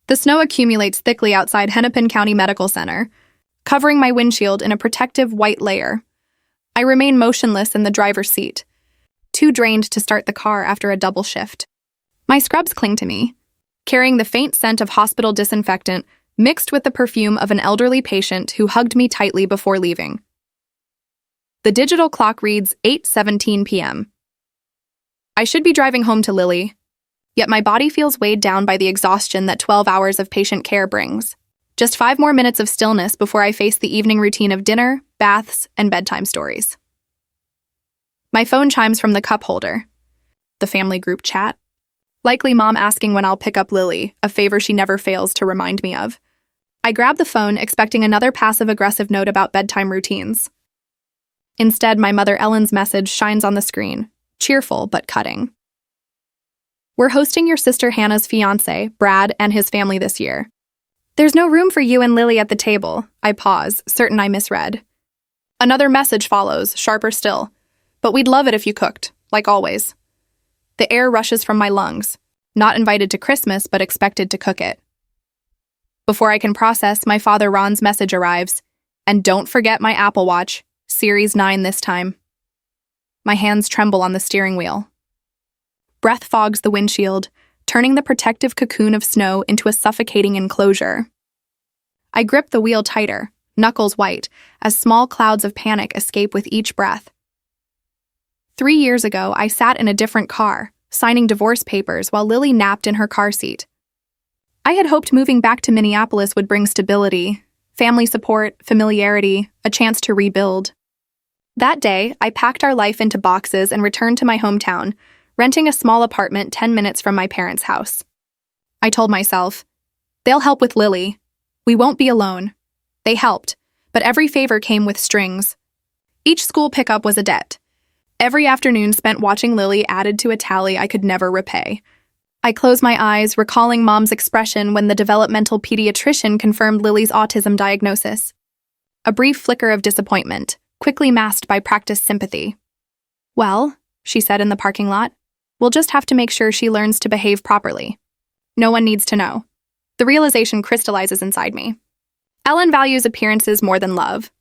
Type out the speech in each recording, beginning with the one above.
The snow accumulates thickly outside Hennepin County Medical Center, covering my windshield in a protective white layer. I remain motionless in the driver's seat, too drained to start the car after a double shift. My scrubs cling to me, carrying the faint scent of hospital disinfectant mixed with the perfume of an elderly patient who hugged me tightly before leaving. The digital clock reads 8:17 p.m. I should be driving home to Lily, yet my body feels weighed down by the exhaustion that 12 hours of patient care brings. Just 5 more minutes of stillness before I face the evening routine of dinner, baths, and bedtime stories. My phone chimes from the cup holder. The family group chat. Likely mom asking when I'll pick up Lily, a favor she never fails to remind me of. I grab the phone, expecting another passive-aggressive note about bedtime routines. Instead, my mother Ellen's message shines on the screen, cheerful but cutting. We're hosting your sister Hannah's fiancé, Brad, and his family this year. There's no room for you and Lily at the table. I pause, certain I misread. Another message follows, sharper still. But we'd love it if you cooked, like always. The air rushes from my lungs, not invited to Christmas, but expected to cook it. Before I can process, my father Ron's message arrives. And don't forget my Apple Watch, Series 9 this time. My hands tremble on the steering wheel. Breath fogs the windshield, turning the protective cocoon of snow into a suffocating enclosure. I grip the wheel tighter, knuckles white, as small clouds of panic escape with each breath. 3 years ago, I sat in a different car, signing divorce papers while Lily napped in her car seat. I had hoped moving back to Minneapolis would bring stability, family support, familiarity, a chance to rebuild. That day, I packed our life into boxes and returned to my hometown, renting a small apartment 10 minutes from my parents' house. I told myself, they'll help with Lily. We won't be alone. They helped, but every favor came with strings. Each school pickup was a debt. Every afternoon spent watching Lily added to a tally I could never repay. I close my eyes, recalling Mom's expression when the developmental pediatrician confirmed Lily's autism diagnosis. A brief flicker of disappointment, quickly masked by practiced sympathy. Well, she said in the parking lot, we'll just have to make sure she learns to behave properly. No one needs to know. The realization crystallizes inside me. Ellen values appearances more than love.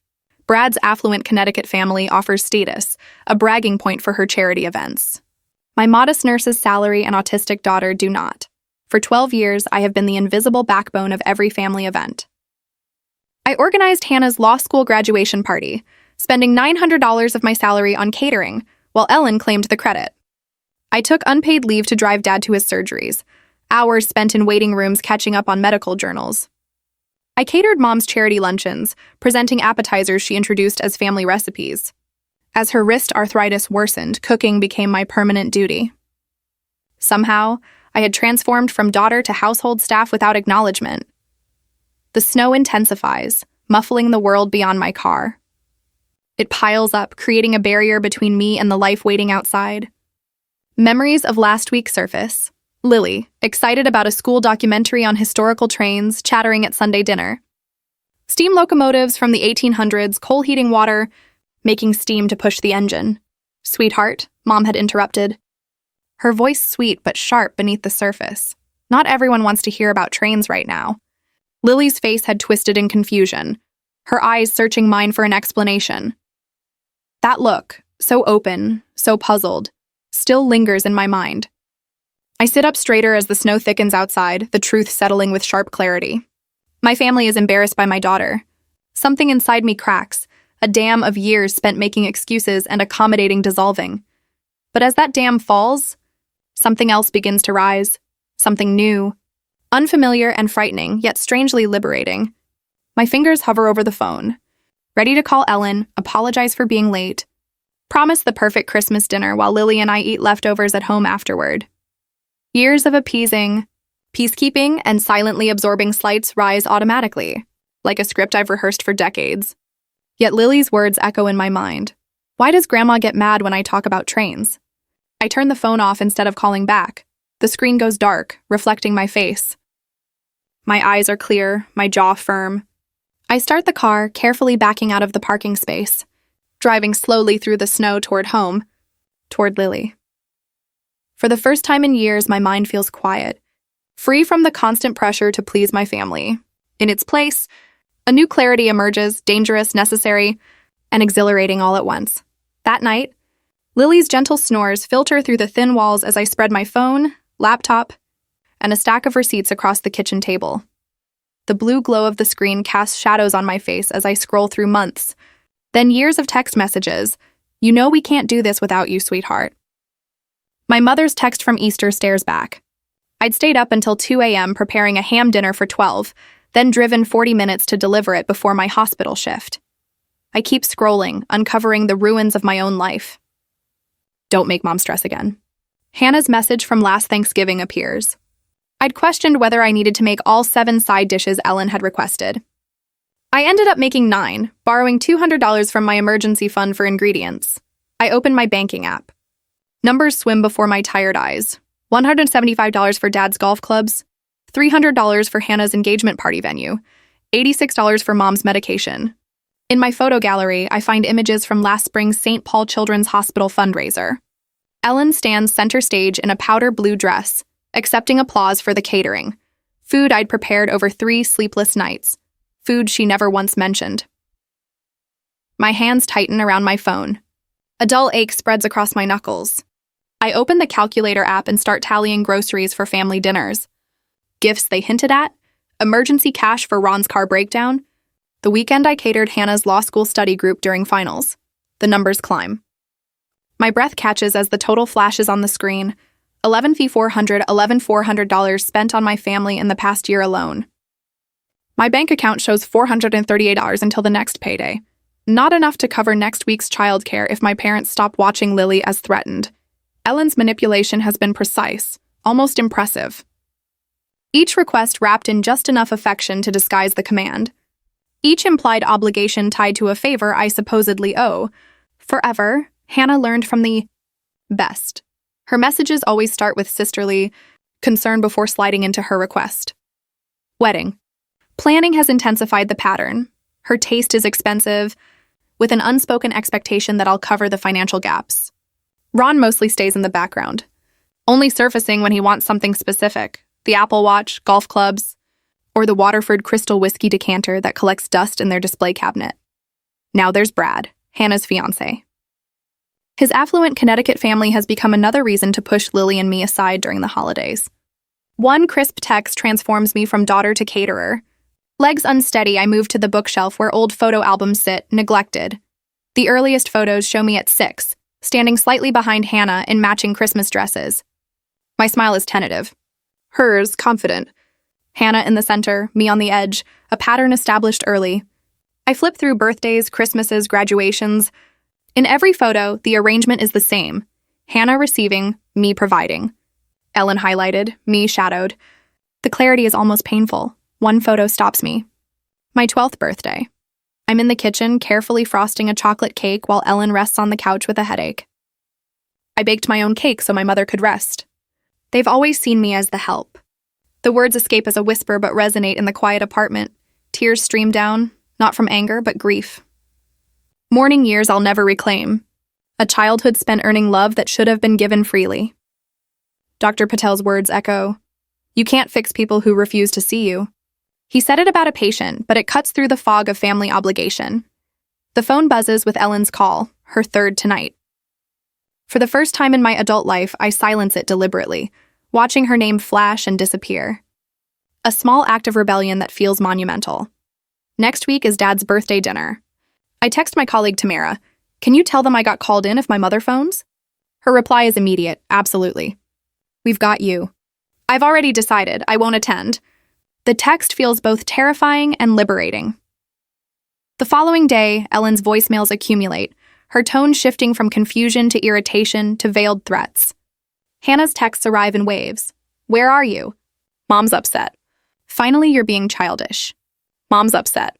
Brad's affluent Connecticut family offers status, a bragging point for her charity events. My modest nurse's salary and autistic daughter do not. For 12 years, I have been the invisible backbone of every family event. I organized Hannah's law school graduation party, spending $900 of my salary on catering, while Ellen claimed the credit. I took unpaid leave to drive Dad to his surgeries, hours spent in waiting rooms catching up on medical journals. I catered Mom's charity luncheons, presenting appetizers she introduced as family recipes. As her wrist arthritis worsened, cooking became my permanent duty. Somehow, I had transformed from daughter to household staff without acknowledgement. The snow intensifies, muffling the world beyond my car. It piles up, creating a barrier between me and the life waiting outside. Memories of last week surface. Lily, excited about a school documentary on historical trains, chattering at Sunday dinner. Steam locomotives from the 1800s, coal heating water, making steam to push the engine. Sweetheart, Mom had interrupted. Her voice sweet but sharp beneath the surface. Not everyone wants to hear about trains right now. Lily's face had twisted in confusion, her eyes searching mine for an explanation. That look, so open, so puzzled, still lingers in my mind. I sit up straighter as the snow thickens outside, the truth settling with sharp clarity. My family is embarrassed by my daughter. Something inside me cracks, a dam of years spent making excuses and accommodating dissolving. But as that dam falls, something else begins to rise, something new, unfamiliar and frightening, yet strangely liberating. My fingers hover over the phone, ready to call Ellen, apologize for being late, promise the perfect Christmas dinner while Lily and I eat leftovers at home afterward. Years of appeasing, peacekeeping, and silently absorbing slights rise automatically, like a script I've rehearsed for decades. Yet Lily's words echo in my mind. Why does Grandma get mad when I talk about trains? I turn the phone off instead of calling back. The screen goes dark, reflecting my face. My eyes are clear, my jaw firm. I start the car, carefully backing out of the parking space, driving slowly through the snow toward home, toward Lily. For the first time in years, my mind feels quiet, free from the constant pressure to please my family. In its place, a new clarity emerges, dangerous, necessary, and exhilarating all at once. That night, Lily's gentle snores filter through the thin walls as I spread my phone, laptop, and a stack of receipts across the kitchen table. The blue glow of the screen casts shadows on my face as I scroll through months, then years of text messages. You know we can't do this without you, sweetheart. My mother's text from Easter stares back. I'd stayed up until 2 a.m. preparing a ham dinner for 12, then driven 40 minutes to deliver it before my hospital shift. I keep scrolling, uncovering the ruins of my own life. Don't make mom stress again. Hannah's message from last Thanksgiving appears. I'd questioned whether I needed to make all 7 side dishes Ellen had requested. I ended up making 9, borrowing $200 from my emergency fund for ingredients. I opened my banking app. Numbers swim before my tired eyes. $175 for Dad's golf clubs, $300 for Hannah's engagement party venue, $86 for Mom's medication. In my photo gallery, I find images from last spring's St. Paul Children's Hospital fundraiser. Ellen stands center stage in a powder blue dress, accepting applause for the catering. Food I'd prepared over 3 sleepless nights. Food she never once mentioned. My hands tighten around my phone. A dull ache spreads across my knuckles. I open the calculator app and start tallying groceries for family dinners. Gifts they hinted at, emergency cash for Ron's car breakdown, the weekend I catered Hannah's law school study group during finals. The numbers climb. My breath catches as the total flashes on the screen. $11,400 spent on my family in the past year alone. My bank account shows $438 until the next payday. Not enough to cover next week's childcare if my parents stop watching Lily as threatened. Ellen's manipulation has been precise, almost impressive. Each request wrapped in just enough affection to disguise the command. Each implied obligation tied to a favor I supposedly owe. Forever, Hannah learned from the best. Her messages always start with sisterly concern before sliding into her request. Wedding. Planning has intensified the pattern. Her taste is expensive, with an unspoken expectation that I'll cover the financial gaps. Ron mostly stays in the background, only surfacing when he wants something specific, the Apple Watch, golf clubs, or the Waterford Crystal whiskey decanter that collects dust in their display cabinet. Now there's Brad, Hannah's fiancé. His affluent Connecticut family has become another reason to push Lily and me aside during the holidays. One crisp text transforms me from daughter to caterer. Legs unsteady, I move to the bookshelf where old photo albums sit, neglected. The earliest photos show me at 6, standing slightly behind Hannah in matching Christmas dresses. My smile is tentative. Hers, confident. Hannah in the center, me on the edge, a pattern established early. I flip through birthdays, Christmases, graduations. In every photo, the arrangement is the same. Hannah receiving, me providing. Ellen highlighted, me shadowed. The clarity is almost painful. One photo stops me. My 12th birthday. I'm in the kitchen, carefully frosting a chocolate cake while Ellen rests on the couch with a headache. I baked my own cake so my mother could rest. They've always seen me as the help. The words escape as a whisper but resonate in the quiet apartment. Tears stream down, not from anger but grief. Mourning years I'll never reclaim. A childhood spent earning love that should have been given freely. Dr. Patel's words echo, "You can't fix people who refuse to see you." He said it about a patient, but it cuts through the fog of family obligation. The phone buzzes with Ellen's call, her 3rd tonight. For the first time in my adult life, I silence it deliberately, watching her name flash and disappear. A small act of rebellion that feels monumental. Next week is Dad's birthday dinner. I text my colleague Tamara, "Can you tell them I got called in if my mother phones?" Her reply is immediate, "Absolutely. We've got you. I've already decided I won't attend." The text feels both terrifying and liberating. The following day, Ellen's voicemails accumulate, her tone shifting from confusion to irritation to veiled threats. Hannah's texts arrive in waves. "Where are you?" "Mom's upset." "Finally, you're being childish." "Mom's upset."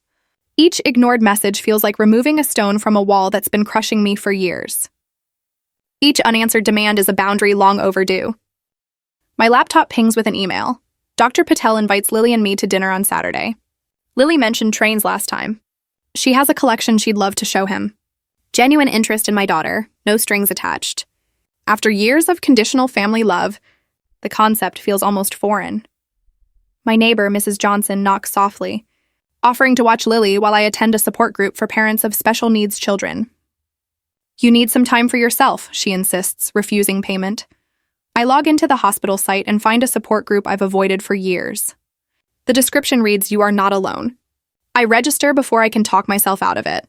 Each ignored message feels like removing a stone from a wall that's been crushing me for years. Each unanswered demand is a boundary long overdue. My laptop pings with an email. Dr. Patel invites Lily and me to dinner on Saturday. Lily mentioned trains last time. She has a collection she'd love to show him. Genuine interest in my daughter, no strings attached. After years of conditional family love, the concept feels almost foreign. My neighbor, Mrs. Johnson, knocks softly, offering to watch Lily while I attend a support group for parents of special needs children. You need some time for yourself, she insists, refusing payment. I log into the hospital site and find a support group I've avoided for years. The description reads, "You are not alone." I register before I can talk myself out of it.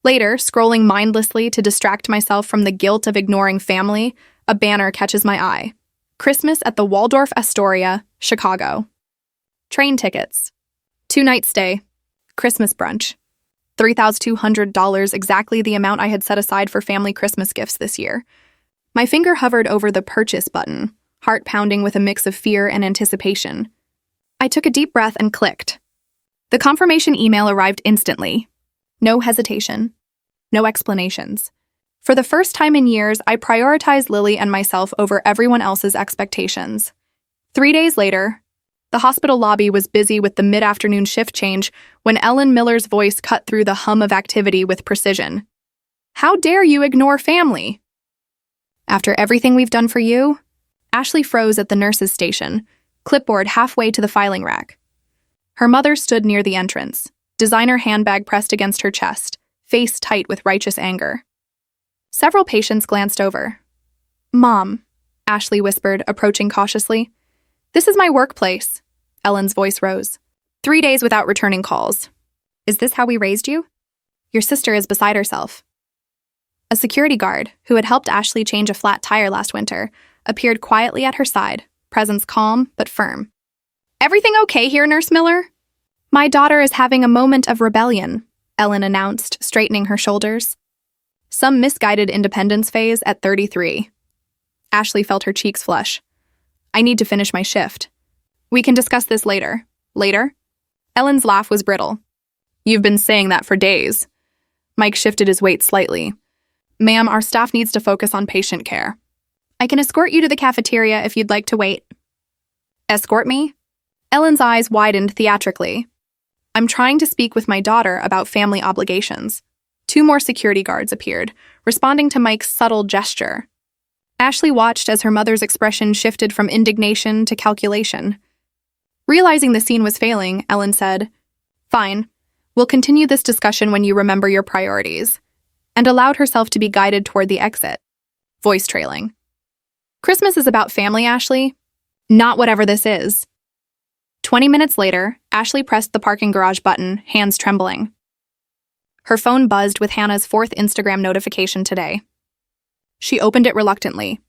Later, scrolling mindlessly to distract myself from the guilt of ignoring family, a banner catches my eye. Christmas at the Waldorf Astoria, Chicago. Train tickets. 2-night stay. Christmas brunch. $3,200, exactly the amount I had set aside for family Christmas gifts this year. My finger hovered over the purchase button, heart pounding with a mix of fear and anticipation. I took a deep breath and clicked. The confirmation email arrived instantly. No hesitation. No explanations. For the first time in years, I prioritized Lily and myself over everyone else's expectations. 3 days later, the hospital lobby was busy with the mid-afternoon shift change when Ellen Miller's voice cut through the hum of activity with precision. "How dare you ignore family?" "After everything we've done for you?" Ashley froze at the nurse's station, clipboard halfway to the filing rack. Her mother stood near the entrance, designer handbag pressed against her chest, face tight with righteous anger. Several patients glanced over. "Mom," Ashley whispered, approaching cautiously. "This is my workplace." Ellen's voice rose. 3 days without returning calls. "Is this how we raised you?" "Your sister is beside herself." A security guard, who had helped Ashley change a flat tire last winter, appeared quietly at her side, presence calm but firm. "Everything okay here, Nurse Miller?" "My daughter is having a moment of rebellion," Ellen announced, straightening her shoulders. Some misguided independence phase at 33. Ashley felt her cheeks flush. "I need to finish my shift. We can discuss this later." "Later?" Ellen's laugh was brittle. "You've been saying that for days." Mike shifted his weight slightly. "Ma'am, our staff needs to focus on patient care." "I can escort you to the cafeteria if you'd like to wait." "Escort me?" Ellen's eyes widened theatrically. "I'm trying to speak with my daughter about family obligations." 2 more security guards appeared, responding to Mike's subtle gesture. Ashley watched as her mother's expression shifted from indignation to calculation. Realizing the scene was failing, Ellen said, "Fine, we'll continue this discussion when you remember your priorities," and allowed herself to be guided toward the exit, voice trailing. "Christmas is about family, Ashley. Not whatever this is." 20 minutes later, Ashley pressed the parking garage button, hands trembling. Her phone buzzed with Hannah's 4th Instagram notification today. She opened it reluctantly.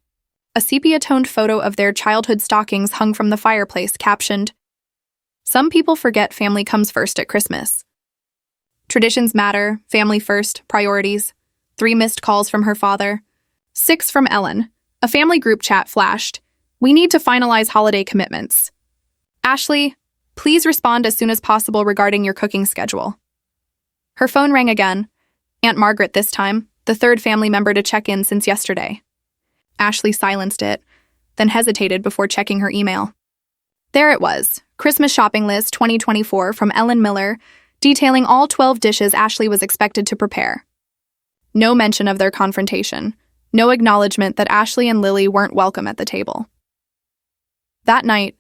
A sepia-toned photo of their childhood stockings hung from the fireplace, captioned, "Some people forget family comes first at Christmas. Traditions matter, family first, priorities." 3 missed calls from her father. 6 from Ellen. A family group chat flashed. "We need to finalize holiday commitments. Ashley, please respond as soon as possible regarding your cooking schedule." Her phone rang again. Aunt Margaret this time, the 3rd family member to check in since yesterday. Ashley silenced it, then hesitated before checking her email. There it was, Christmas shopping list 2024 from Ellen Miller, detailing all 12 dishes Ashley was expected to prepare. No mention of their confrontation, no acknowledgement that Ashley and Lily weren't welcome at the table. That night,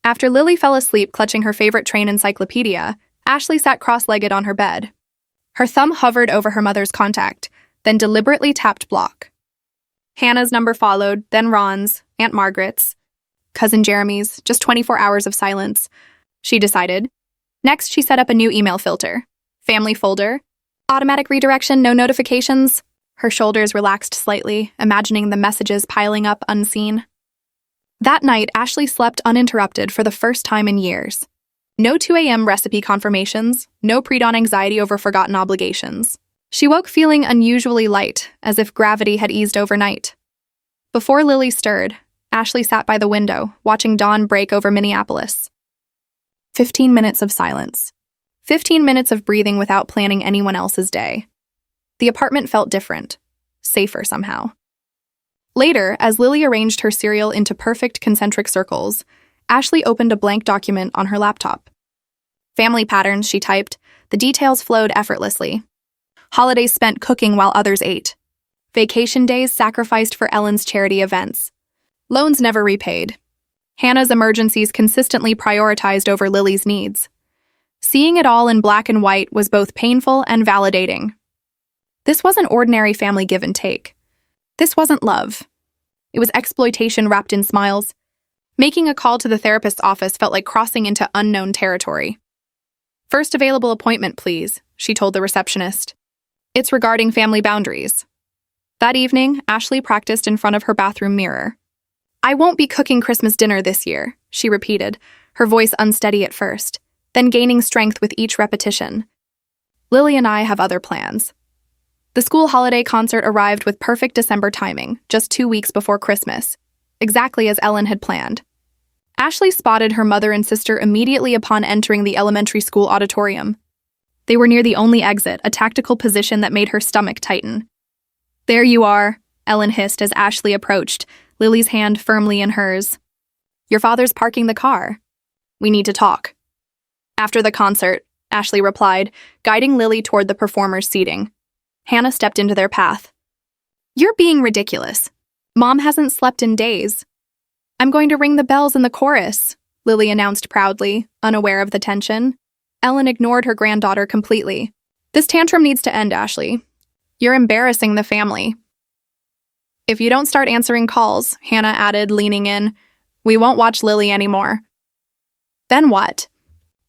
after Lily fell asleep clutching her favorite train encyclopedia, Ashley sat cross-legged on her bed. Her thumb hovered over her mother's contact, then deliberately tapped block. Hannah's number followed, then Ron's, Aunt Margaret's, Cousin Jeremy's, just 24 hours of silence, she decided. Next, she set up a new email filter. Family folder. Automatic redirection, no notifications. Her shoulders relaxed slightly, imagining the messages piling up unseen. That night, Ashley slept uninterrupted for the first time in years. No 2 a.m. recipe confirmations, no pre-dawn anxiety over forgotten obligations. She woke feeling unusually light, as if gravity had eased overnight. Before Lily stirred, Ashley sat by the window, watching dawn break over Minneapolis. 15 minutes of silence. 15 minutes of breathing without planning anyone else's day. The apartment felt different, safer somehow. Later, as Lily arranged her cereal into perfect concentric circles, Ashley opened a blank document on her laptop. Family patterns, she typed. The details flowed effortlessly. Holidays spent cooking while others ate. Vacation days sacrificed for Ellen's charity events. Loans never repaid. Hannah's emergencies consistently prioritized over Lily's needs. Seeing it all in black and white was both painful and validating. This wasn't ordinary family give and take. This wasn't love. It was exploitation wrapped in smiles. Making a call to the therapist's office felt like crossing into unknown territory. "First available appointment, please," she told the receptionist. "It's regarding family boundaries." That evening, Ashley practiced in front of her bathroom mirror. "I won't be cooking Christmas dinner this year," she repeated, her voice unsteady at first, then gaining strength with each repetition. "Lily and I have other plans." The school holiday concert arrived with perfect December timing, just 2 weeks before Christmas, exactly as Ellen had planned. Ashley spotted her mother and sister immediately upon entering the elementary school auditorium. They were near the only exit, a tactical position that made her stomach tighten. "There you are," Ellen hissed as Ashley approached, Lily's hand firmly in hers. "Your father's parking the car. We need to talk." "After the concert," Ashley replied, guiding Lily toward the performers' seating. Hannah stepped into their path. "You're being ridiculous. Mom hasn't slept in days." "I'm going to ring the bells in the chorus," Lily announced proudly, unaware of the tension. Ellen ignored her granddaughter completely. "This tantrum needs to end, Ashley. You're embarrassing the family." "If you don't start answering calls," Hannah added, leaning in, "we won't watch Lily anymore." "Then what?"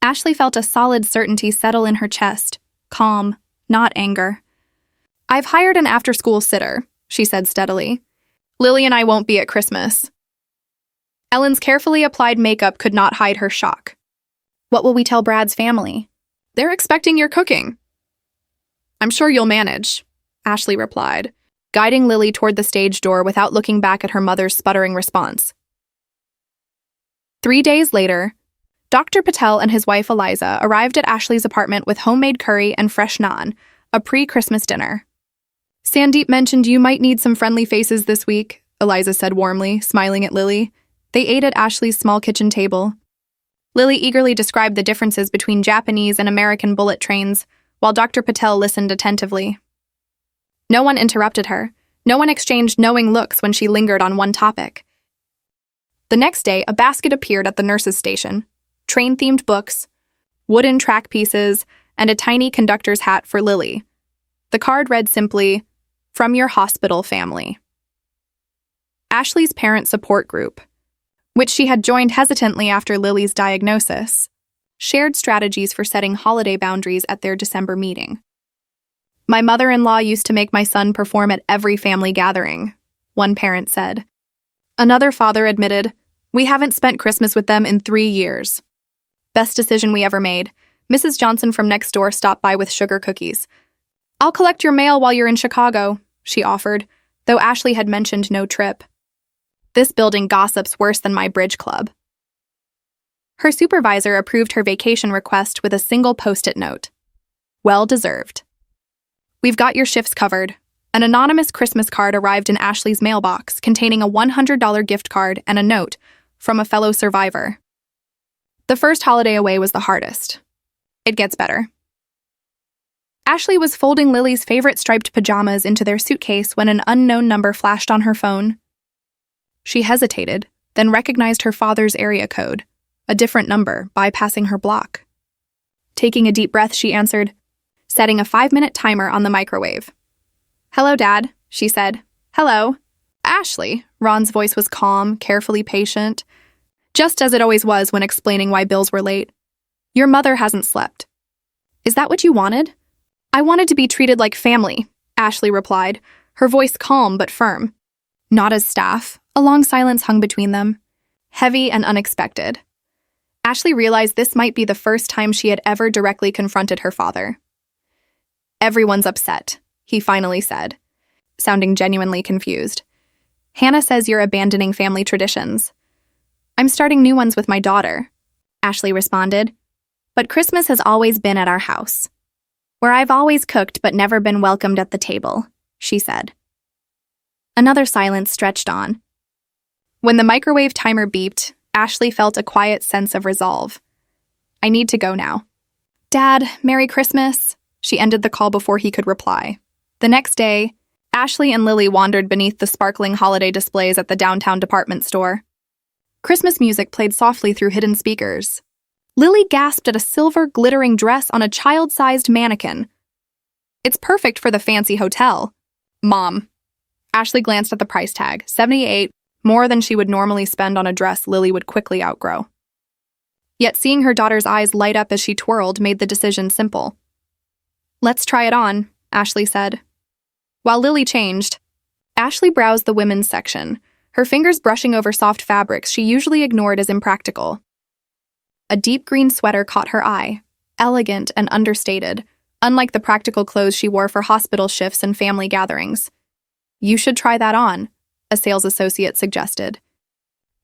Ashley felt a solid certainty settle in her chest, calm, not anger. "I've hired an after-school sitter," she said steadily. "Lily and I won't be at Christmas." Ellen's carefully applied makeup could not hide her shock. "What will we tell Brad's family?" "They're expecting your cooking." "I'm sure you'll manage," Ashley replied, guiding Lily toward the stage door without looking back at her mother's sputtering response. 3 days later, Dr. Patel and his wife Eliza arrived at Ashley's apartment with homemade curry and fresh naan, a pre-Christmas dinner. "Sandeep mentioned you might need some friendly faces this week," Eliza said warmly, smiling at Lily. They ate at Ashley's small kitchen table. Lily eagerly described the differences between Japanese and American bullet trains, while Dr. Patel listened attentively. No one interrupted her. No one exchanged knowing looks when she lingered on one topic. The next day, a basket appeared at the nurse's station. Train-themed books, wooden track pieces, and a tiny conductor's hat for Lily. The card read simply, "From your hospital family." Ashley's parent support group, which she had joined hesitantly after Lily's diagnosis, shared strategies for setting holiday boundaries at their December meeting. "My mother-in-law used to make my son perform at every family gathering," one parent said. Another father admitted, "We haven't spent Christmas with them in 3 years. Best decision we ever made. Mrs. Johnson from next door stopped by with sugar cookies. I'll collect your mail while you're in Chicago," she offered, though Ashley had mentioned no trip. "This building gossips worse than my bridge club." Her supervisor approved her vacation request with a single post-it note. "Well deserved." "We've got your shifts covered." An anonymous Christmas card arrived in Ashley's mailbox containing a $100 gift card and a note from a fellow survivor. The first holiday away was the hardest. It gets better. Ashley was folding Lily's favorite striped pajamas into their suitcase when an unknown number flashed on her phone. She hesitated, then recognized her father's area code, a different number, bypassing her block. Taking a deep breath, she answered, setting a 5-minute timer on the microwave. "Hello, Dad," she said. "Hello." "Ashley." Ron's voice was calm, carefully patient, just as it always was when explaining why bills were late. "Your mother hasn't slept." "Is that what you wanted?" "I wanted to be treated like family," Ashley replied, her voice calm but firm. "Not as staff." A long silence hung between them, heavy and unexpected. Ashley realized this might be the first time she had ever directly confronted her father. "Everyone's upset," he finally said, sounding genuinely confused. "Hannah says you're abandoning family traditions." "I'm starting new ones with my daughter," Ashley responded. "But Christmas has always been at our house, where I've always cooked but never been welcomed at the table," she said. Another silence stretched on. When the microwave timer beeped, Ashley felt a quiet sense of resolve. "I need to go now." "Dad, Merry Christmas." She ended the call before he could reply. The next day, Ashley and Lily wandered beneath the sparkling holiday displays at the downtown department store. Christmas music played softly through hidden speakers. Lily gasped at a silver, glittering dress on a child-sized mannequin. It's perfect for the fancy hotel. Mom. Ashley glanced at the price tag, $78, more than she would normally spend on a dress Lily would quickly outgrow. Yet seeing her daughter's eyes light up as she twirled made the decision simple. Let's try it on, Ashley said. While Lily changed, Ashley browsed the women's section, her fingers brushing over soft fabrics she usually ignored as impractical. A deep green sweater caught her eye, elegant and understated, unlike the practical clothes she wore for hospital shifts and family gatherings. You should try that on, a sales associate suggested.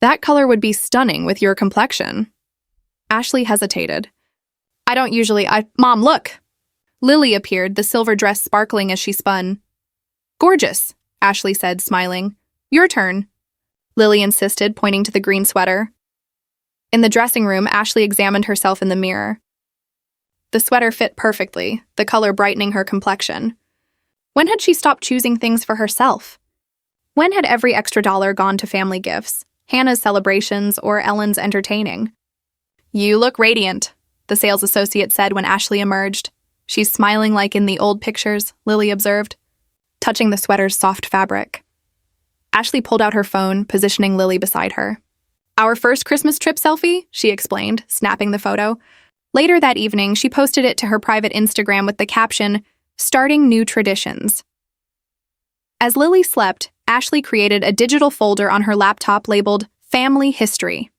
That color would be stunning with your complexion. Ashley hesitated. Mom, look! Lily appeared, the silver dress sparkling as she spun. Gorgeous, Ashley said, smiling. Your turn. Lily insisted, pointing to the green sweater. In the dressing room, Ashley examined herself in the mirror. The sweater fit perfectly, the color brightening her complexion. When had she stopped choosing things for herself? When had every extra dollar gone to family gifts, Hannah's celebrations, or Ellen's entertaining? You look radiant, the sales associate said when Ashley emerged. She's smiling like in the old pictures, Lily observed, touching the sweater's soft fabric. Ashley pulled out her phone, positioning Lily beside her. Our first Christmas trip selfie, she explained, snapping the photo. Later that evening, she posted it to her private Instagram with the caption, "Starting New Traditions." As Lily slept, Ashley created a digital folder on her laptop labeled Family History.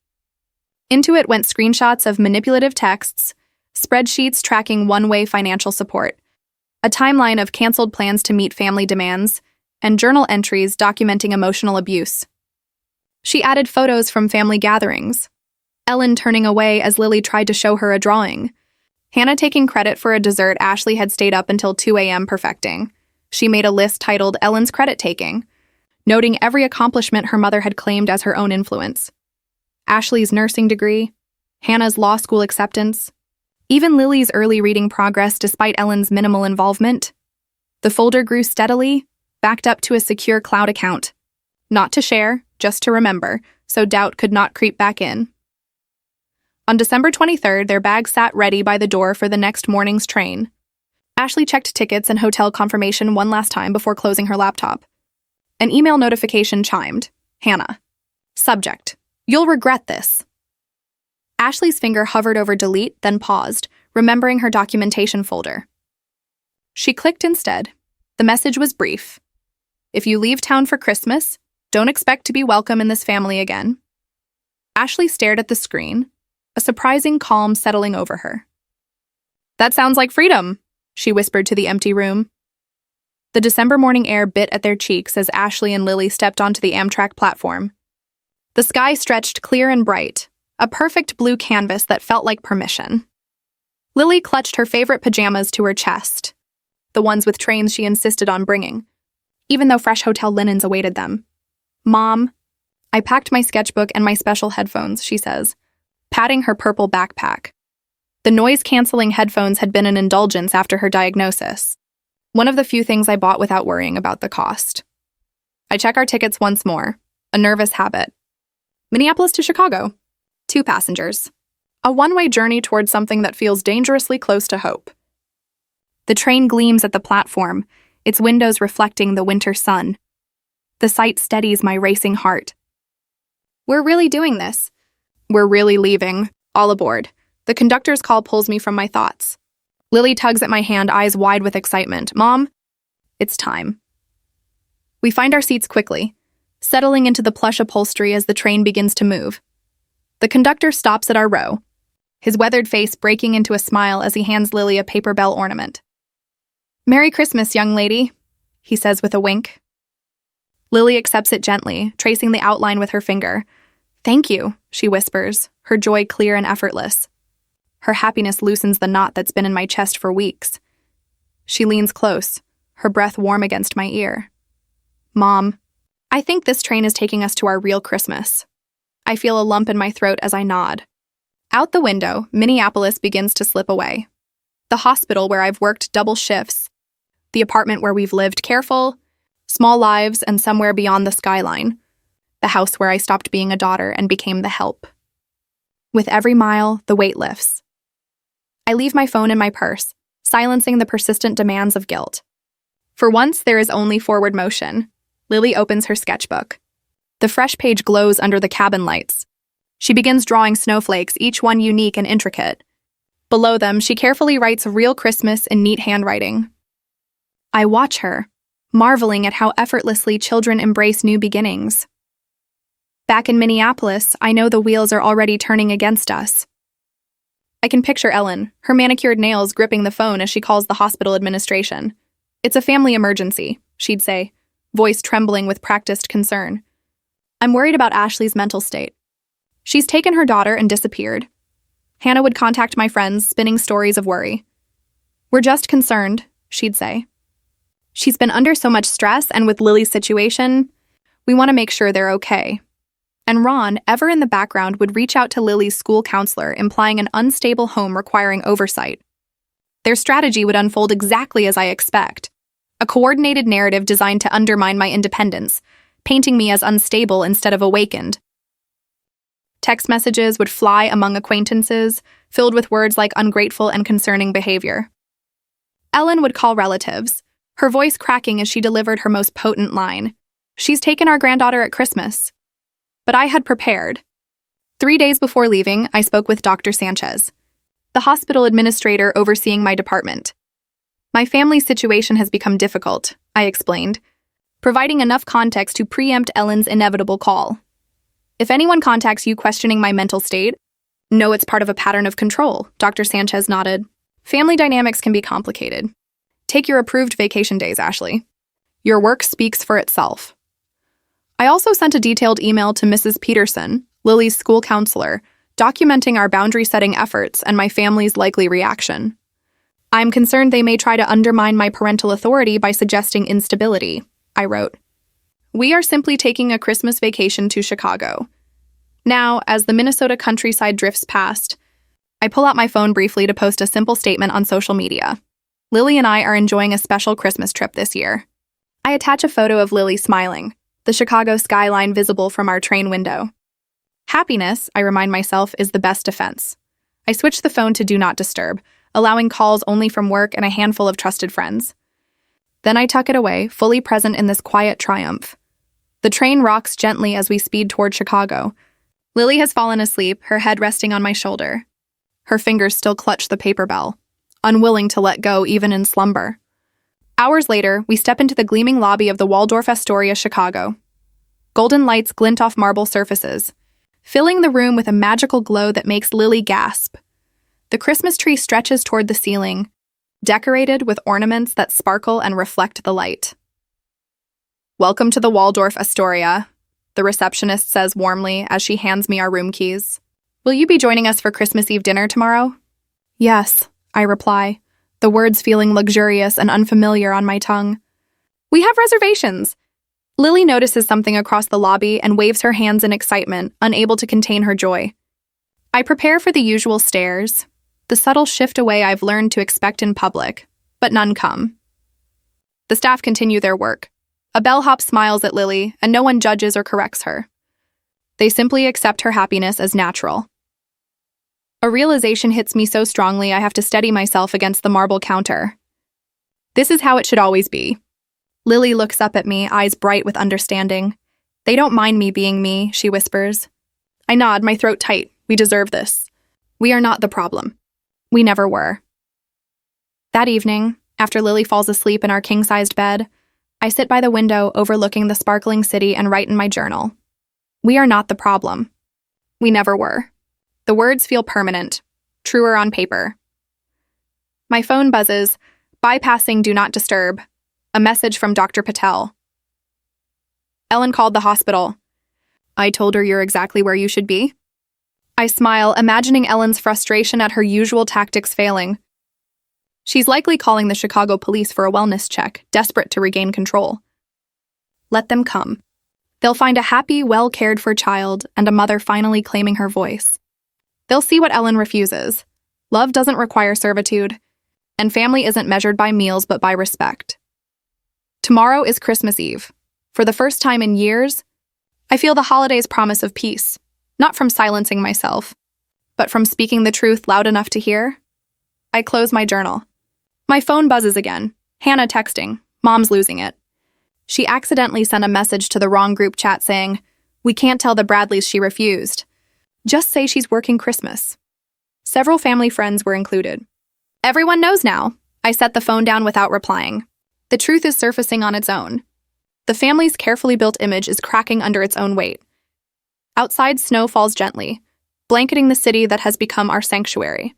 Into it went screenshots of manipulative texts, spreadsheets tracking one-way financial support, a timeline of canceled plans to meet family demands, and journal entries documenting emotional abuse. She added photos from family gatherings, Ellen turning away as Lily tried to show her a drawing, Hannah taking credit for a dessert Ashley had stayed up until 2 a.m. perfecting. She made a list titled Ellen's Credit Taking, noting every accomplishment her mother had claimed as her own influence. Ashley's nursing degree, Hannah's law school acceptance, even Lily's early reading progress despite Ellen's minimal involvement. The folder grew steadily, backed up to a secure cloud account. Not to share, just to remember, so doubt could not creep back in. On December 23rd, their bags sat ready by the door for the next morning's train. Ashley checked tickets and hotel confirmation one last time before closing her laptop. An email notification chimed. Hannah. Subject. You'll regret this. Ashley's finger hovered over delete, then paused, remembering her documentation folder. She clicked instead. The message was brief. If you leave town for Christmas, don't expect to be welcome in this family again. Ashley stared at the screen, a surprising calm settling over her. That sounds like freedom, she whispered to the empty room. The December morning air bit at their cheeks as Ashley and Lily stepped onto the Amtrak platform. The sky stretched clear and bright, a perfect blue canvas that felt like permission. Lily clutched her favorite pajamas to her chest, the ones with trains she insisted on bringing, even though fresh hotel linens awaited them. Mom, I packed my sketchbook and my special headphones, she says, patting her purple backpack. The noise-canceling headphones had been an indulgence after her diagnosis, one of the few things I bought without worrying about the cost. I check our tickets once more, a nervous habit. Minneapolis to Chicago, 2 passengers. A one-way journey towards something that feels dangerously close to hope. The train gleams at the platform, its windows reflecting the winter sun. The sight steadies my racing heart. We're really doing this. We're really leaving. All aboard. The conductor's call pulls me from my thoughts. Lily tugs at my hand, eyes wide with excitement. Mom, it's time. We find our seats quickly, settling into the plush upholstery as the train begins to move. The conductor stops at our row, his weathered face breaking into a smile as he hands Lily a paper bell ornament. Merry Christmas, young lady, he says with a wink. Lily accepts it gently, tracing the outline with her finger. Thank you, she whispers, her joy clear and effortless. Her happiness loosens the knot that's been in my chest for weeks. She leans close, her breath warm against my ear. Mom, I think this train is taking us to our real Christmas. I feel a lump in my throat as I nod. Out the window, Minneapolis begins to slip away. The hospital where I've worked double shifts. The apartment where we've lived careful, small lives, and somewhere beyond the skyline. the house where I stopped being a daughter and became the help. With every mile, the weight lifts. I leave my phone in my purse, silencing the persistent demands of guilt. For once, there is only forward motion. Lily opens her sketchbook. The fresh page glows under the cabin lights. She begins drawing snowflakes, each one unique and intricate. Below them, she carefully writes "Real Christmas" in neat handwriting. I watch her, marveling at how effortlessly children embrace new beginnings. Back in Minneapolis, I know the wheels are already turning against us. I can picture Ellen, her manicured nails gripping the phone as she calls the hospital administration. "It's a family emergency," she'd say, voice trembling with practiced concern. "I'm worried about Ashley's mental state. She's taken her daughter and disappeared." Hannah would contact my friends, spinning stories of worry. "We're just concerned," she'd say. "She's been under so much stress, and with Lily's situation, we want to make sure they're okay." And Ron, ever in the background, would reach out to Lily's school counselor, implying an unstable home requiring oversight. Their strategy would unfold exactly as I expect. A coordinated narrative designed to undermine my independence, painting me as unstable instead of awakened. Text messages would fly among acquaintances, filled with words like ungrateful and concerning behavior. Ellen would call relatives, her voice cracking as she delivered her most potent line. "She's taken our granddaughter at Christmas." But I had prepared. 3 days before leaving, I spoke with Dr. Sanchez, the hospital administrator overseeing my department. "My family's situation has become difficult," I explained, providing enough context to preempt Ellen's inevitable call. "If anyone contacts you questioning my mental state, know it's part of a pattern of control," Dr. Sanchez nodded. "Family dynamics can be complicated. Take your approved vacation days, Ashley. Your work speaks for itself." I also sent a detailed email to Mrs. Peterson, Lily's school counselor, documenting our boundary-setting efforts and my family's likely reaction. "I'm concerned they may try to undermine my parental authority by suggesting instability," I wrote. "We are simply taking a Christmas vacation to Chicago." Now, as the Minnesota countryside drifts past, I pull out my phone briefly to post a simple statement on social media. "Lily and I are enjoying a special Christmas trip this year." I attach a photo of Lily smiling, the Chicago skyline visible from our train window. Happiness, I remind myself, is the best defense. I switch the phone to Do Not Disturb, allowing calls only from work and a handful of trusted friends. Then I tuck it away, fully present in this quiet triumph. The train rocks gently as we speed toward Chicago. Lily has fallen asleep, her head resting on my shoulder. Her fingers still clutch the paper bell, unwilling to let go even in slumber. Hours later, we step into the gleaming lobby of the Waldorf Astoria, Chicago. Golden lights glint off marble surfaces, filling the room with a magical glow that makes Lily gasp. The Christmas tree stretches toward the ceiling, decorated with ornaments that sparkle and reflect the light. "Welcome to the Waldorf Astoria," the receptionist says warmly as she hands me our room keys. "Will you be joining us for Christmas Eve dinner tomorrow?" "Yes," I reply, the words feeling luxurious and unfamiliar on my tongue. "We have reservations." Lily notices something across the lobby and waves her hands in excitement, unable to contain her joy. I prepare for the usual stares, the subtle shift away I've learned to expect in public, but none come. The staff continue their work. A bellhop smiles at Lily, and no one judges or corrects her. They simply accept her happiness as natural. A realization hits me so strongly I have to steady myself against the marble counter. This is how it should always be. Lily looks up at me, eyes bright with understanding. "They don't mind me being me," she whispers. I nod, my throat tight. "We deserve this. We are not the problem. We never were." That evening, after Lily falls asleep in our king-sized bed, I sit by the window overlooking the sparkling city and write in my journal. We are not the problem. We never were. The words feel permanent, truer on paper. My phone buzzes, bypassing Do Not Disturb, a message from Dr. Patel. "Ellen called the hospital. I told her you're exactly where you should be." I smile, imagining Ellen's frustration at her usual tactics failing. She's likely calling the Chicago police for a wellness check, desperate to regain control. Let them come. They'll find a happy, well-cared-for child and a mother finally claiming her voice. They'll see what Ellen refuses. Love doesn't require servitude, and family isn't measured by meals but by respect. Tomorrow is Christmas Eve. For the first time in years, I feel the holiday's promise of peace, not from silencing myself, but from speaking the truth loud enough to hear. I close my journal. My phone buzzes again. Hannah texting. Mom's losing it. She accidentally sent a message to the wrong group chat saying, "We can't tell the Bradleys she refused. Just say she's working Christmas." Several family friends were included. Everyone knows now. I set the phone down without replying. The truth is surfacing on its own. The family's carefully built image is cracking under its own weight. Outside, snow falls gently, blanketing the city that has become our sanctuary.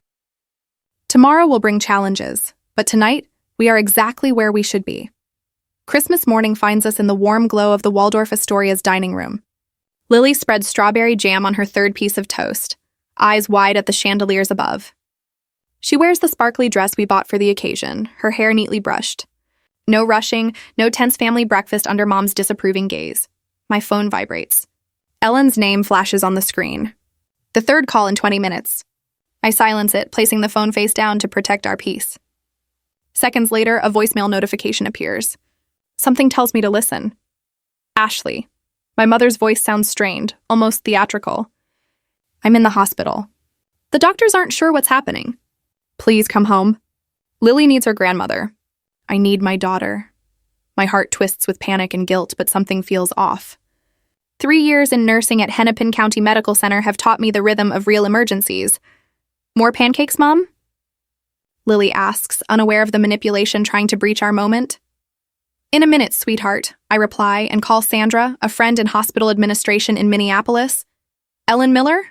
Tomorrow will bring challenges, but tonight, we are exactly where we should be. Christmas morning finds us in the warm glow of the Waldorf Astoria's dining room. Lily spreads strawberry jam on her third piece of toast, eyes wide at the chandeliers above. She wears the sparkly dress we bought for the occasion, her hair neatly brushed. No rushing, no tense family breakfast under Mom's disapproving gaze. My phone vibrates. Ellen's name flashes on the screen. The third call in 20 minutes. I silence it, placing the phone face down to protect our peace. Seconds later, a voicemail notification appears. Something tells me to listen. Ashley. My mother's voice sounds strained, almost theatrical. I'm in the hospital. The doctors aren't sure what's happening. Please come home. Lily needs her grandmother. I need my daughter. My heart twists with panic and guilt, but something feels off. 3 years in nursing at Hennepin County Medical Center have taught me the rhythm of real emergencies. More pancakes, Mom? Lily asks, unaware of the manipulation trying to breach our moment. In a minute, sweetheart, I reply and call Sandra, a friend in hospital administration in Minneapolis. Ellen Miller?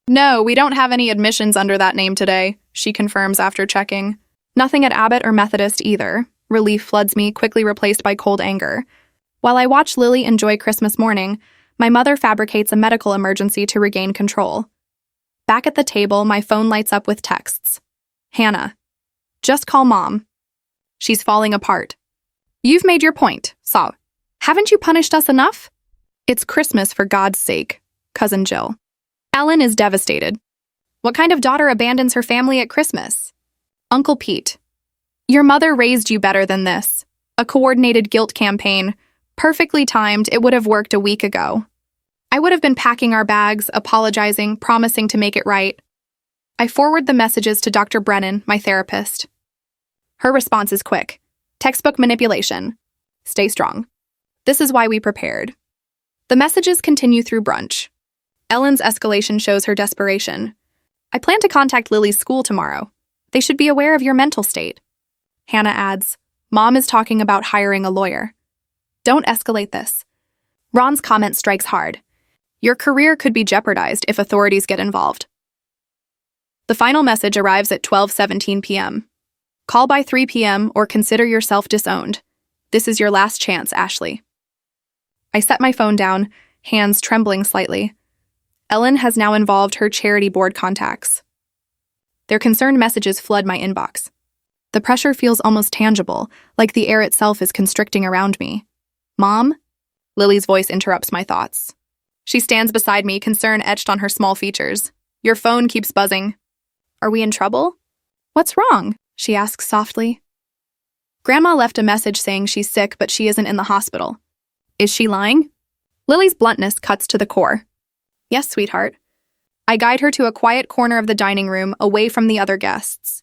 No, we don't have any admissions under that name today, she confirms after checking. Nothing at Abbott or Methodist either. Relief floods me, quickly replaced by cold anger. While I watch Lily enjoy Christmas morning, my mother fabricates a medical emergency to regain control. Back at the table, my phone lights up with texts. Hannah. Just call Mom. She's falling apart. You've made your point, so. Haven't you punished us enough? It's Christmas, for God's sake, Cousin Jill. Ellen is devastated. What kind of daughter abandons her family at Christmas? Uncle Pete. Your mother raised you better than this. A coordinated guilt campaign. Perfectly timed, it would have worked a week ago. I would have been packing our bags, apologizing, promising to make it right. I forward the messages to Dr. Brennan, my therapist. Her response is quick. Textbook manipulation. Stay strong. This is why we prepared. The messages continue through brunch. Ellen's escalation shows her desperation. I plan to contact Lily's school tomorrow. They should be aware of your mental state. Hannah adds, Mom is talking about hiring a lawyer. Don't escalate this. Ron's comment strikes hard. Your career could be jeopardized if authorities get involved. The final message arrives at 12:17 p.m. Call by 3 p.m. or consider yourself disowned. This is your last chance, Ashley. I set my phone down, hands trembling slightly. Ellen has now involved her charity board contacts. Their concerned messages flood my inbox. The pressure feels almost tangible, like the air itself is constricting around me. Mom? Lily's voice interrupts my thoughts. She stands beside me, concern etched on her small features. Your phone keeps buzzing. Are we in trouble? What's wrong? She asks softly. Grandma left a message saying she's sick, but she isn't in the hospital. Is she lying? Lily's bluntness cuts to the core. Yes, sweetheart. I guide her to a quiet corner of the dining room, away from the other guests.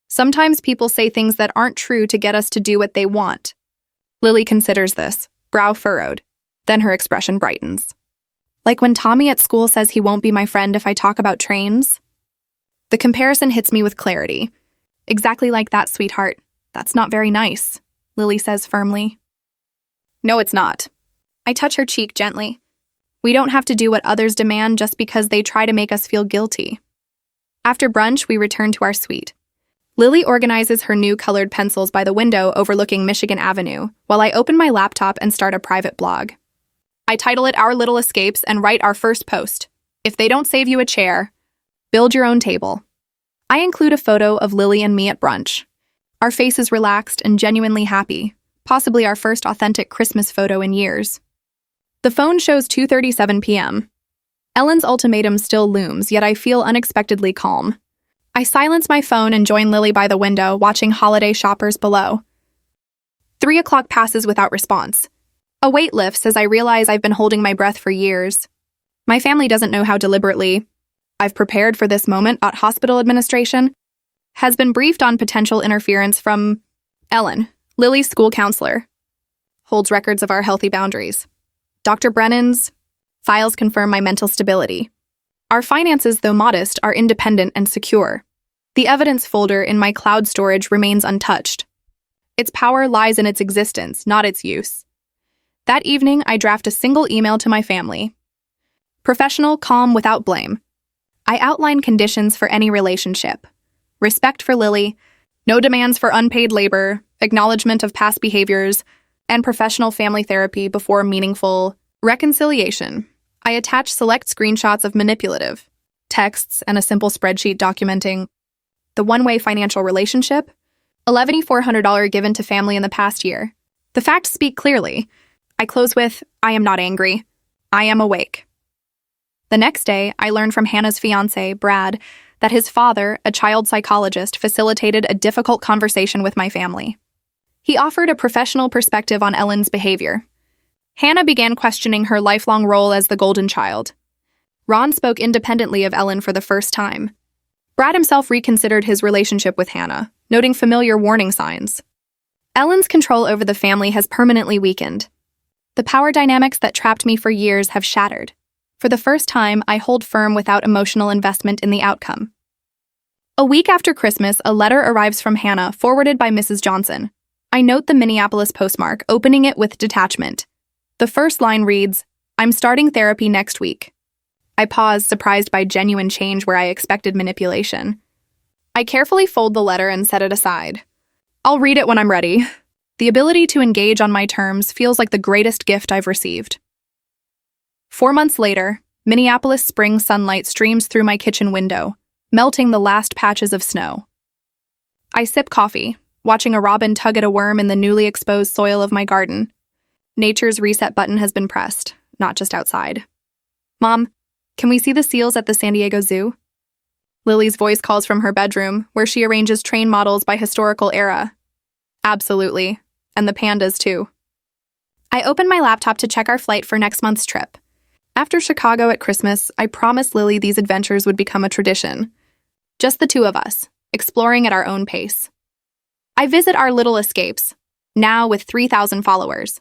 Sometimes people say things that aren't true to get us to do what they want. Lily considers this, brow furrowed. Then her expression brightens. Like when Tommy at school says he won't be my friend if I talk about trains? The comparison hits me with clarity. Exactly like that, sweetheart. That's not very nice, Lily says firmly. No, it's not. I touch her cheek gently. We don't have to do what others demand just because they try to make us feel guilty. After brunch, we return to our suite. Lily organizes her new colored pencils by the window overlooking Michigan Avenue, while I open my laptop and start a private blog. I title it Our Little Escapes and write our first post. If they don't save you a chair, build your own table. I include a photo of Lily and me at brunch. Our faces relaxed and genuinely happy, possibly our first authentic Christmas photo in years. The phone shows 2:37 p.m. Ellen's ultimatum still looms, yet I feel unexpectedly calm. I silence my phone and join Lily by the window, watching holiday shoppers below. 3 o'clock passes without response. A weight lifts as I realize I've been holding my breath for years. My family doesn't know how deliberately I've prepared for this moment. At hospital administration has been briefed on potential interference from Ellen, Lily's school counselor, holds records of our healthy boundaries. Dr. Brennan's files confirm my mental stability. Our finances, though modest, are independent and secure. The evidence folder in my cloud storage remains untouched. Its power lies in its existence, not its use. That evening, I draft a single email to my family. Professional, calm, without blame. I outline conditions for any relationship. Respect for Lily, no demands for unpaid labor, acknowledgement of past behaviors, and professional family therapy before meaningful reconciliation. I attach select screenshots of manipulative texts and a simple spreadsheet documenting the one-way financial relationship, $1,400 given to family in the past year. The facts speak clearly. I close with, I am not angry. I am awake. The next day, I learned from Hannah's fiancé, Brad, that his father, a child psychologist, facilitated a difficult conversation with my family. He offered a professional perspective on Ellen's behavior. Hannah began questioning her lifelong role as the golden child. Ron spoke independently of Ellen for the first time. Brad himself reconsidered his relationship with Hannah, noting familiar warning signs. Ellen's control over the family has permanently weakened. The power dynamics that trapped me for years have shattered. For the first time, I hold firm without emotional investment in the outcome. A week after Christmas, a letter arrives from Hannah, forwarded by Mrs. Johnson. I note the Minneapolis postmark, opening it with detachment. The first line reads, "I'm starting therapy next week." I pause, surprised by genuine change where I expected manipulation. I carefully fold the letter and set it aside. I'll read it when I'm ready. The ability to engage on my terms feels like the greatest gift I've received. 4 months later, Minneapolis spring sunlight streams through my kitchen window, melting the last patches of snow. I sip coffee, watching a robin tug at a worm in the newly exposed soil of my garden. Nature's reset button has been pressed, not just outside. Mom, can we see the seals at the San Diego Zoo? Lily's voice calls from her bedroom, where she arranges train models by historical era. Absolutely. And the pandas, too. I open my laptop to check our flight for next month's trip. After Chicago at Christmas, I promised Lily these adventures would become a tradition. Just the two of us, exploring at our own pace. I visit our little escapes, now with 3,000 followers.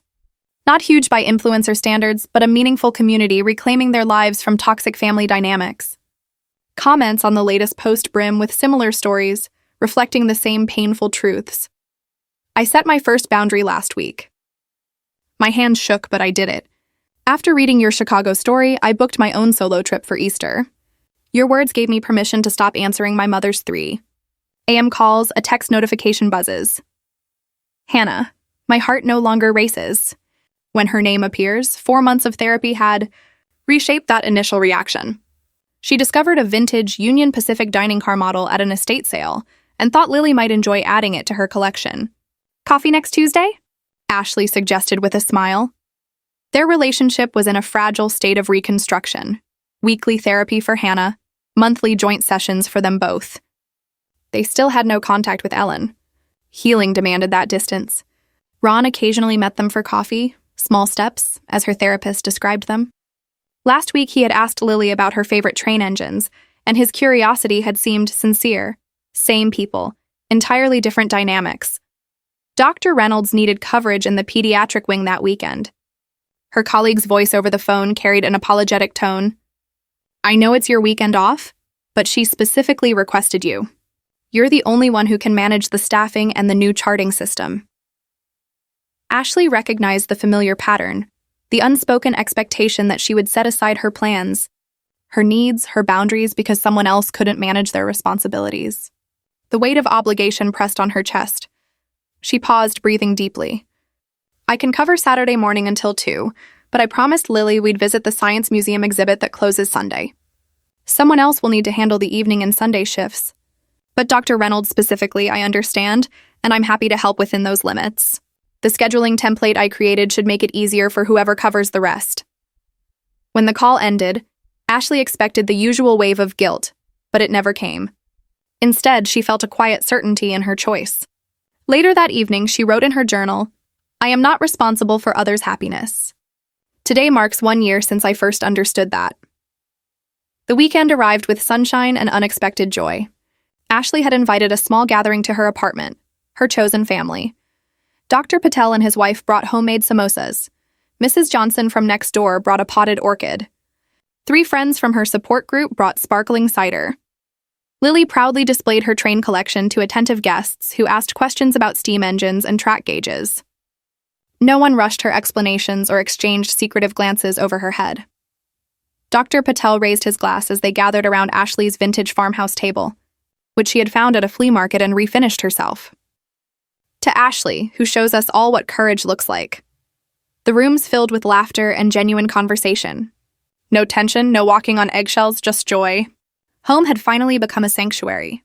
Not huge by influencer standards, but a meaningful community reclaiming their lives from toxic family dynamics. Comments on the latest post brim with similar stories, reflecting the same painful truths. I set my first boundary last week. My hands shook, but I did it. After reading your Chicago story, I booked my own solo trip for Easter. Your words gave me permission to stop answering my mother's 3 a.m. calls, a text notification buzzes. Hannah, my heart no longer races. When her name appears, 4 months of therapy had reshaped that initial reaction. She discovered a vintage Union Pacific dining car model at an estate sale and thought Lily might enjoy adding it to her collection. Coffee next Tuesday? Ashley suggested with a smile. Their relationship was in a fragile state of reconstruction. Weekly therapy for Hannah, monthly joint sessions for them both. They still had no contact with Ellen. Healing demanded that distance. Ron occasionally met them for coffee, small steps, as her therapist described them. Last week he had asked Lily about her favorite train engines, and his curiosity had seemed sincere. Same people, entirely different dynamics. Dr. Reynolds needed coverage in the pediatric wing that weekend. Her colleague's voice over the phone carried an apologetic tone. I know it's your weekend off, but she specifically requested you. You're the only one who can manage the staffing and the new charting system. Ashley recognized the familiar pattern, the unspoken expectation that she would set aside her plans, her needs, her boundaries because someone else couldn't manage their responsibilities. The weight of obligation pressed on her chest. She paused, breathing deeply. I can cover Saturday morning until 2, but I promised Lily we'd visit the Science Museum exhibit that closes Sunday. Someone else will need to handle the evening and Sunday shifts. But Dr. Reynolds specifically, I understand, and I'm happy to help within those limits. The scheduling template I created should make it easier for whoever covers the rest. When the call ended, Ashley expected the usual wave of guilt, but it never came. Instead, she felt a quiet certainty in her choice. Later that evening, she wrote in her journal, I am not responsible for others' happiness. Today marks 1 year since I first understood that. The weekend arrived with sunshine and unexpected joy. Ashley had invited a small gathering to her apartment, her chosen family. Dr. Patel and his wife brought homemade samosas. Mrs. Johnson from next door brought a potted orchid. 3 friends from her support group brought sparkling cider. Lily proudly displayed her train collection to attentive guests who asked questions about steam engines and track gauges. No one rushed her explanations or exchanged secretive glances over her head. Dr. Patel raised his glass as they gathered around Ashley's vintage farmhouse table, which she had found at a flea market and refinished herself. To Ashley, who shows us all what courage looks like. The rooms filled with laughter and genuine conversation. No tension, no walking on eggshells, just joy. Home had finally become a sanctuary.